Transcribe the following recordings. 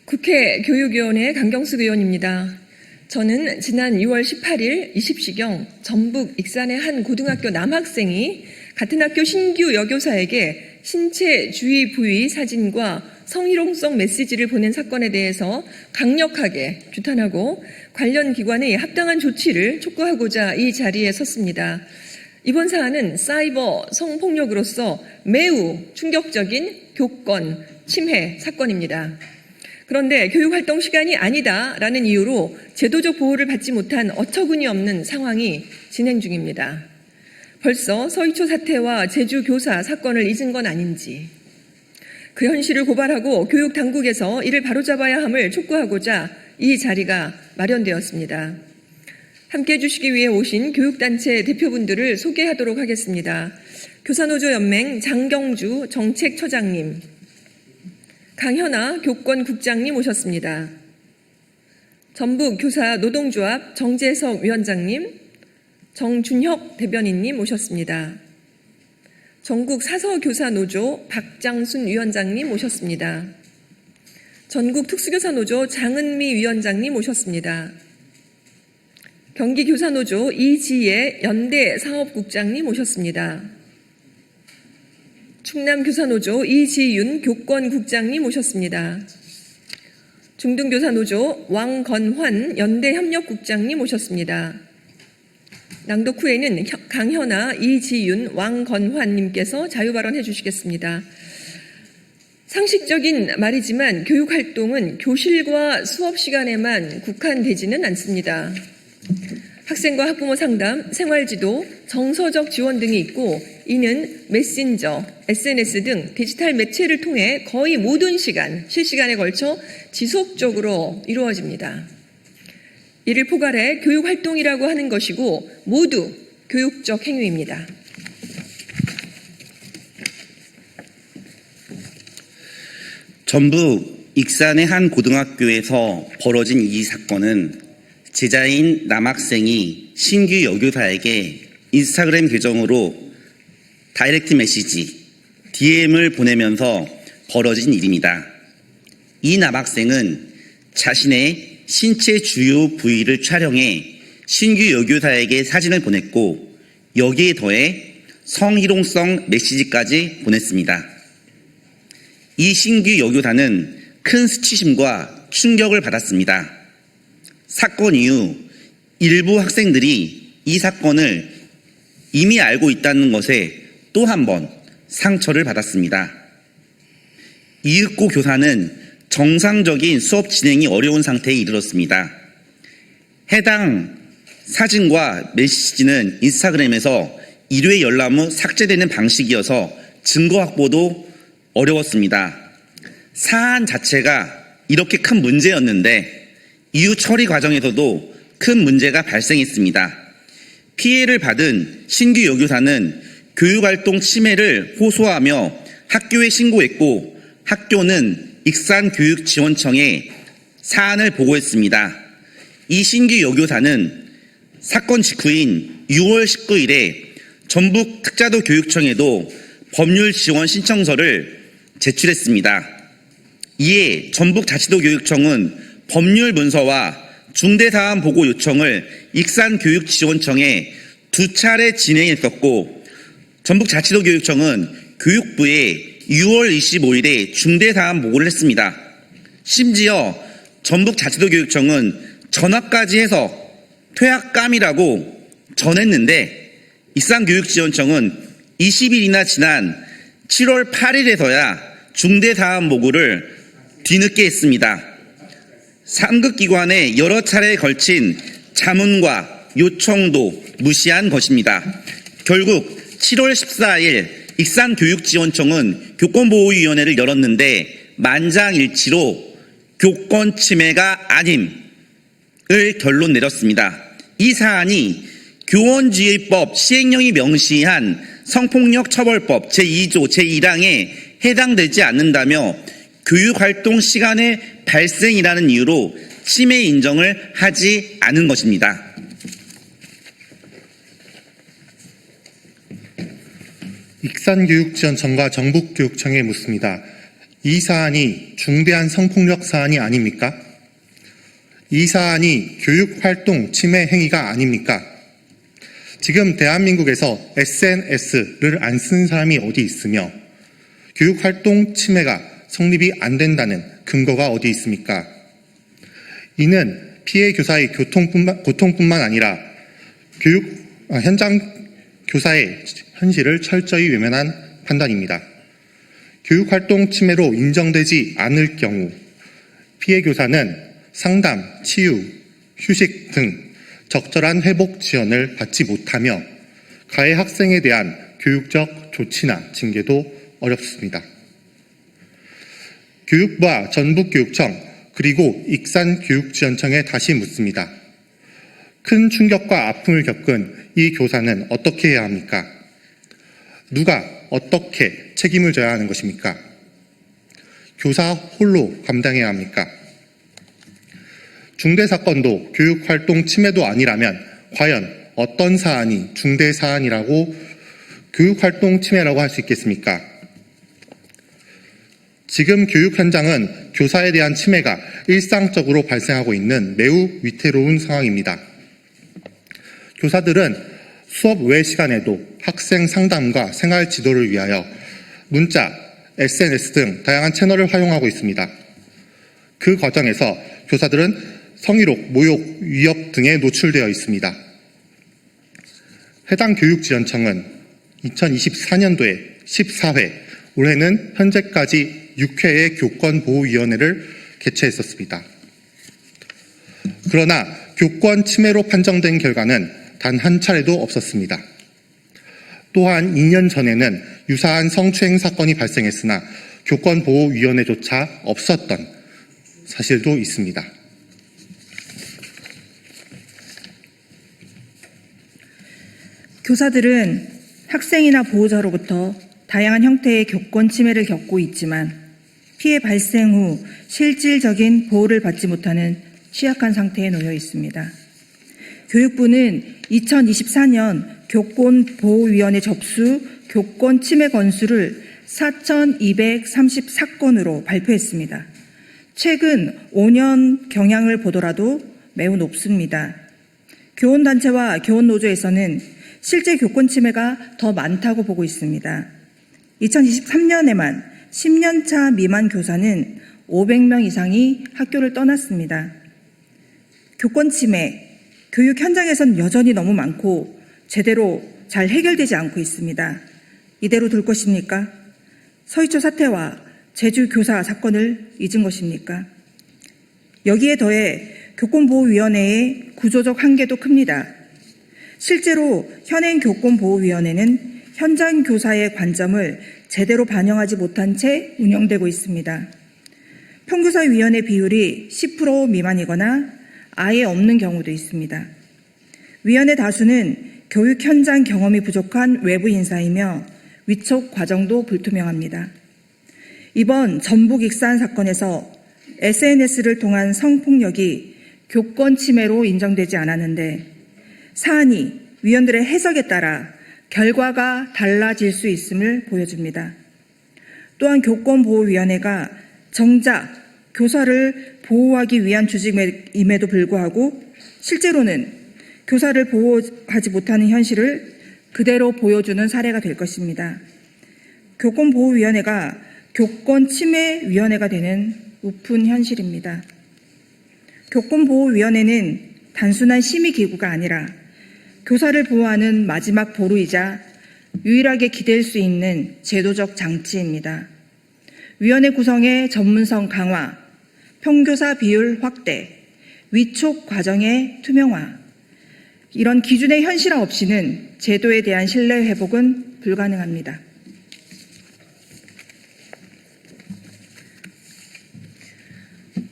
국회 교육위원회 강경숙 의원입니다. 저는 지난 2월 18일 20시경 전북 익산의 한 고등학교 남학생이 같은 학교 신규 여교사에게 신체 주위 부위 사진과 성희롱성 메시지를 보낸 사건에 대해서 강력하게 규탄하고 관련 기관의 합당한 조치를 촉구하고자 이 자리에 섰습니다. 이번 사안은 사이버 성폭력으로서 매우 충격적인 교권 침해 사건입니다. 그런데 교육활동 시간이 아니다라는 이유로 제도적 보호를 받지 못한 어처구니 없는 상황이 진행 중입니다. 벌써 서희초 사태와 제주 교사 사건을 잊은 건 아닌지, 그 현실을 고발하고 교육당국에서 이를 바로잡아야 함을 촉구하고자 이 자리가 마련되었습니다. 함께해 주시기 위해 오신 교육단체 대표분들을 소개하도록 하겠습니다. 교사노조연맹 장경주 정책처장님, 강현아 교권국장님 오셨습니다. 전북교사노동조합 정재석 위원장님, 정준혁 대변인님 오셨습니다. 전국사서교사노조 박장순 위원장님 오셨습니다. 전국특수교사노조 장은미 위원장님 오셨습니다. 경기교사노조 이지혜 연대사업국장님 오셨습니다. 충남교사노조 이지윤 교권국장님 오셨습니다. 중등교사노조 왕건환 연대협력국장님 오셨습니다. 낭독 후에는 강현아, 이지윤, 왕건환님께서 자유발언해 주시겠습니다. 상식적인 말이지만 교육활동은 교실과 수업 시간에만 국한되지는 않습니다. 학생과 학부모 상담, 생활지도, 정서적 지원 등이 있고, 이는 메신저, SNS 등 디지털 매체를 통해 거의 모든 시간, 실시간에 걸쳐 지속적으로 이루어집니다. 이를 포괄해 교육활동이라고 하는 것이고 모두 교육적 행위입니다. 전북 익산의 한 고등학교에서 벌어진 이 사건은 제자인 남학생이 신규 여교사에게 인스타그램 계정으로 다이렉트 메시지, DM을 보내면서 벌어진 일입니다. 이 남학생은 자신의 신체 주요 부위를 촬영해 신규 여교사에게 사진을 보냈고 여기에 더해 성희롱성 메시지까지 보냈습니다. 이 신규 여교사는 큰 수치심과 충격을 받았습니다. 사건 이후 일부 학생들이 이 사건을 이미 알고 있다는 것에 또 한 번 상처를 받았습니다. 이윽고 교사는 정상적인 수업 진행이 어려운 상태에 이르렀습니다. 해당 사진과 메시지는 인스타그램에서 1회 열람 후 삭제되는 방식이어서 증거 확보도 어려웠습니다. 사안 자체가 이렇게 큰 문제였는데 이후 처리 과정에서도 큰 문제가 발생했습니다. 피해를 받은 신규 여교사는 교육활동 침해를 호소하며 학교에 신고했고 학교는 익산교육지원청에 사안을 보고했습니다. 이 신규 여교사는 사건 직후인 6월 19일에 전북특자도교육청에도 법률 지원 신청서를 제출했습니다. 이에 전북자치도교육청은 법률 문서와 중대사안 보고 요청을 익산교육지원청에 2차례 진행했었고 전북자치도교육청은 교육부에 6월 25일에 중대사안 보고를 했습니다. 심지어 전북자치도교육청은 전화까지 해서 퇴학감이라고 전했는데 익산교육지원청은 20일이나 지난 7월 8일에서야 중대사안 보고를 뒤늦게 했습니다. 상급기관에 여러 차례에 걸친 자문과 요청도 무시한 것입니다. 결국 7월 14일 익산교육지원청은 교권보호위원회를 열었는데 만장일치로 교권 침해가 아님을 결론 내렸습니다. 이 사안이 교원지휘법 시행령이 명시한 성폭력처벌법 제2조 제1항에 해당되지 않는다며 교육활동 시간의 발생이라는 이유로 침해 인정을 하지 않은 것입니다. 익산교육지원청과 전북교육청에 묻습니다. 이 사안이 중대한 성폭력 사안이 아닙니까? 이 사안이 교육활동 침해 행위가 아닙니까? 지금 대한민국에서 SNS를 안 쓴 사람이 어디 있으며 교육활동 침해가 성립이 안 된다는 근거가 어디 있습니까? 이는 피해 교사의 고통뿐만 아니라 현장 교사의 현실을 철저히 외면한 판단입니다. 교육활동 침해로 인정되지 않을 경우 피해 교사는 상담, 치유, 휴식 등 적절한 회복 지원을 받지 못하며 가해 학생에 대한 교육적 조치나 징계도 어렵습니다. 교육부와 전북교육청 그리고 익산교육지원청에 다시 묻습니다. 큰 충격과 아픔을 겪은 이 교사는 어떻게 해야 합니까? 누가 어떻게 책임을 져야 하는 것입니까? 교사 홀로 감당해야 합니까? 중대사건도 교육활동 침해도 아니라면 과연 어떤 사안이 중대사안이라고 교육활동 침해라고 할 수 있겠습니까? 지금 교육 현장은 교사에 대한 침해가 일상적으로 발생하고 있는 매우 위태로운 상황입니다. 교사들은 수업 외 시간에도 학생 상담과 생활 지도를 위하여 문자, SNS 등 다양한 채널을 활용하고 있습니다. 그 과정에서 교사들은 성희롱, 모욕, 위협 등에 노출되어 있습니다. 해당 교육지원청은 2024년도에 14회, 올해는 현재까지 6회의 교권보호위원회를 개최했었습니다. 그러나 교권 침해로 판정된 결과는 단 한 차례도 없었습니다. 또한 2년 전에는 유사한 성추행 사건이 발생했으나 교권보호위원회조차 없었던 사실도 있습니다. 교사들은 학생이나 보호자로부터 다양한 형태의 교권 침해를 겪고 있지만 피해 발생 후 실질적인 보호를 받지 못하는 취약한 상태에 놓여 있습니다. 교육부는 2024년 교권보호위원회 접수 교권 침해 건수를 4,234건으로 발표했습니다. 최근 5년 경향을 보더라도 매우 높습니다. 교원단체와 교원노조에서는 실제 교권 침해가 더 많다고 보고 있습니다. 2023년에만 10년차 미만 교사는 500명 이상이 학교를 떠났습니다. 교권 침해, 교육 현장에선 여전히 너무 많고 제대로 잘 해결되지 않고 있습니다. 이대로 둘 것입니까? 서희초 사태와 제주 교사 사건을 잊은 것입니까? 여기에 더해 교권보호위원회의 구조적 한계도 큽니다. 실제로 현행 교권보호위원회는 현장 교사의 관점을 제대로 반영하지 못한 채 운영되고 있습니다. 평교사위원회 비율이 10% 미만이거나 아예 없는 경우도 있습니다. 위원회 다수는 교육 현장 경험이 부족한 외부 인사이며 위촉 과정도 불투명합니다. 이번 전북 익산 사건에서 SNS를 통한 성폭력이 교권 침해로 인정되지 않았는데 사안이 위원들의 해석에 따라 결과가 달라질 수 있음을 보여줍니다. 또한 교권보호위원회가 정작 교사를 보호하기 위한 조직임에도 불구하고 실제로는 교사를 보호하지 못하는 현실을 그대로 보여주는 사례가 될 것입니다. 교권보호위원회가 교권침해위원회가 되는 우픈 현실입니다. 교권보호위원회는 단순한 심의기구가 아니라 교사를 보호하는 마지막 보루이자 유일하게 기댈 수 있는 제도적 장치입니다. 위원회 구성의 전문성 강화, 평교사 비율 확대, 위촉 과정의 투명화, 이런 기준의 현실화 없이는 제도에 대한 신뢰 회복은 불가능합니다.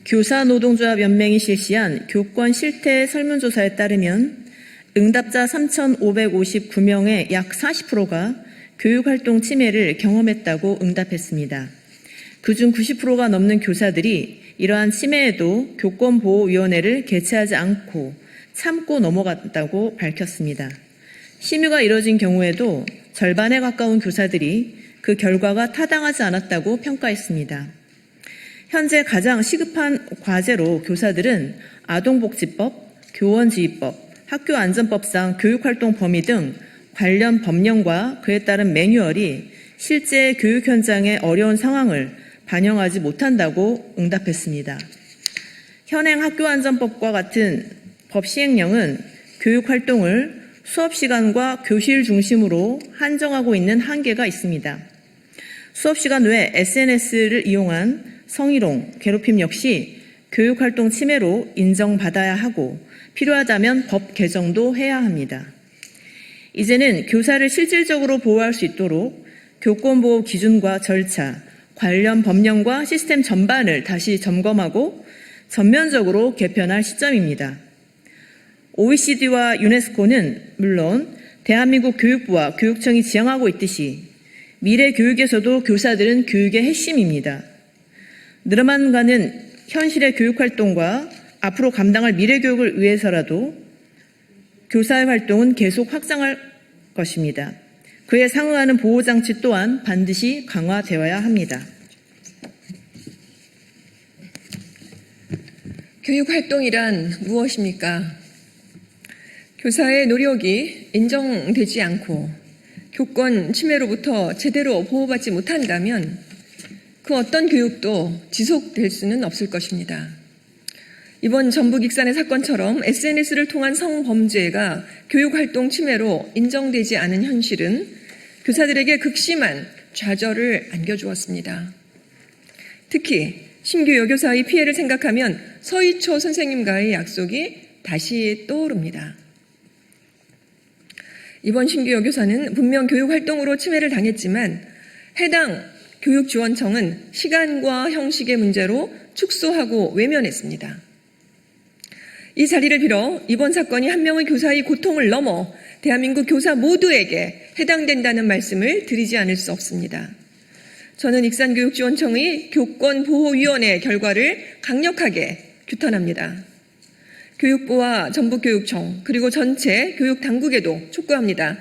교사노동조합 연맹이 실시한 교권 실태 설문조사에 따르면 응답자 3,559명의 약 40%가 교육활동 침해를 경험했다고 응답했습니다. 그중 90%가 넘는 교사들이 이러한 침해에도 교권보호위원회를 개최하지 않고 참고 넘어갔다고 밝혔습니다. 심의가 이뤄진 경우에도 절반에 가까운 교사들이 그 결과가 타당하지 않았다고 평가했습니다. 현재 가장 시급한 과제로 교사들은 아동복지법, 교원지휘법, 학교안전법상 교육활동 범위 등 관련 법령과 그에 따른 매뉴얼이 실제 교육 현장의 어려운 상황을 반영하지 못한다고 응답했습니다. 현행 학교안전법과 같은 법 시행령은 교육활동을 수업시간과 교실 중심으로 한정하고 있는 한계가 있습니다. 수업시간 외 SNS를 이용한 성희롱, 괴롭힘 역시 교육활동 침해로 인정받아야 하고 필요하다면 법 개정도 해야 합니다. 이제는 교사를 실질적으로 보호할 수 있도록 교권보호 기준과 절차, 관련 법령과 시스템 전반을 다시 점검하고 전면적으로 개편할 시점입니다. OECD와 유네스코는 물론 대한민국 교육부와 교육청이 지향하고 있듯이 미래 교육에서도 교사들은 교육의 핵심입니다. 늘어만 가는 현실의 교육활동과 앞으로 감당할 미래 교육을 위해서라도 교사의 활동은 계속 확장할 것입니다. 그에 상응하는 보호장치 또한 반드시 강화되어야 합니다. 교육활동이란 무엇입니까? 교사의 노력이 인정되지 않고 교권 침해로부터 제대로 보호받지 못한다면 그 어떤 교육도 지속될 수는 없을 것입니다. 이번 전북 익산의 사건처럼 SNS를 통한 성범죄가 교육활동 침해로 인정되지 않은 현실은 교사들에게 극심한 좌절을 안겨주었습니다. 특히 신규 여교사의 피해를 생각하면 서희초 선생님과의 약속이 다시 떠오릅니다. 이번 신규 여교사는 분명 교육활동으로 침해를 당했지만 해당 교육지원청은 시간과 형식의 문제로 축소하고 외면했습니다. 이 자리를 빌어 이번 사건이 한 명의 교사의 고통을 넘어 대한민국 교사 모두에게 해당된다는 말씀을 드리지 않을 수 없습니다. 저는 익산교육지원청의 교권보호위원회 결과를 강력하게 규탄합니다. 교육부와 전북교육청 그리고 전체 교육당국에도 촉구합니다.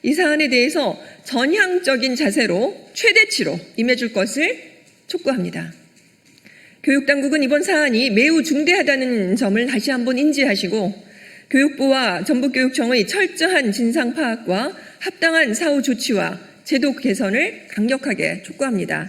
이 사안에 대해서 전향적인 자세로 최대치로 임해줄 것을 촉구합니다. 교육당국은 이번 사안이 매우 중대하다는 점을 다시 한번 인지하시고 교육부와 전북교육청의 철저한 진상 파악과 합당한 사후 조치와 제도 개선을 강력하게 촉구합니다.